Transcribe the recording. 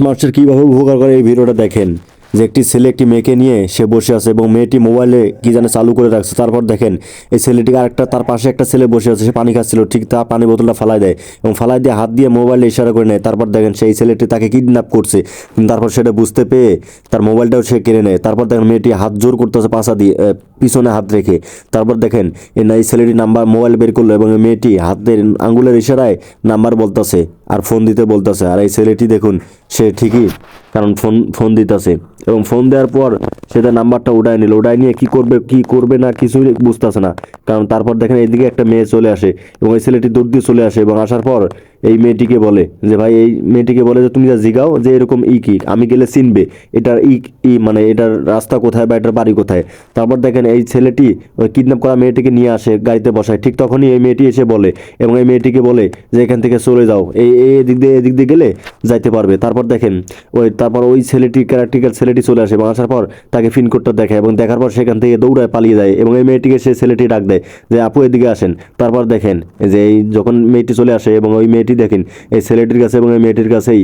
মানুষের কীভাবে উপকার করে এই ভিডিওটা দেখেন। যে একটি ছেলে একটি মেয়েকে নিয়ে সে বসে আছে এবং মেয়েটি মোবাইলে কি যেন চালু করে রাখছে। তারপর দেখেন এই ছেলেটিকে আরেকটা তার পাশে একটা ছেলে বসে আছে, সে পানি খাচ্ছিল, ঠিক তার পানি বোতলটা ফালাই দেয় এবং ফালাই দিয়ে হাত দিয়ে মোবাইলে ইশারা করে নেয়। তারপর দেখেন সেই ছেলেটি তাকে কিডন্যাপ করছে, তারপর সেটা বুঝতে পেয়ে তার মোবাইলটাও সে কেড়ে নেয়। তারপর দেখেন মেয়েটি হাত জোর করতেছে পাশা দিয়ে, পিছনে হাত রেখে। তারপর দেখেন এই ছেলেটি নাম্বার মোবাইল বের করলো এবং এই মেয়েটি হাতের আঙ্গুলের ইশারায় নাম্বার বলতেছে আর ফোন দিতে বলতেছে। আর এই ছেলেটি দেখুন সে ঠিকই, কারণ ফোন দিতেছে এবং ফোন দেওয়ার পর সে তার নাম্বারটা উঠায় নিল। উঠায় নিয়ে কি করবে না কিছুই বুঝতেছে না, কারণ তারপর দেখেন এইদিকে একটা মেয়ে চলে আসে এবং এই ছেলেটি দৌড় দিয়ে চলে আসে এবং আসার পর এই মেয়েটিকে বলে যে ভাই, এই মেয়েটিকে বলে যে তুমি যা জিগাও যে এরকম কি আমি গেলে চিনবে এটার মানে এটার রাস্তা কোথায় বা এটার বাড়ি কোথায়। তারপর দেখেন এই ছেলেটি ওই কিডন্যাপ করা মেয়েটিকে নিয়ে আসে, গাড়িতে বসায়। ঠিক তখনই এই মেয়েটি এসে বলে এবং এই মেয়েটিকে বলে যে এখান থেকে চলে যাও, এই এদিক দিয়ে গেলে যাইতে পারবে। তারপর দেখেন তারপর ওই ছেলেটি ক্যারেক্টার ছেলেটি চলে আসে এবং আসার পর তাকে পিনকোডটা দেখায় এবং দেখার পর সেখান থেকে দৌড়ায় পালিয়ে যায় এবং এই মেয়েটিকে সে ছেলেটি ডাক দেয় যে আপু এদিকে আসেন। তারপর দেখেন যে এই যখন মেয়েটি চলে আসে এবং ওই মেয়েটি দেখেন এই ছেলেটির কাছে এবং এই মেয়েটির কাছেই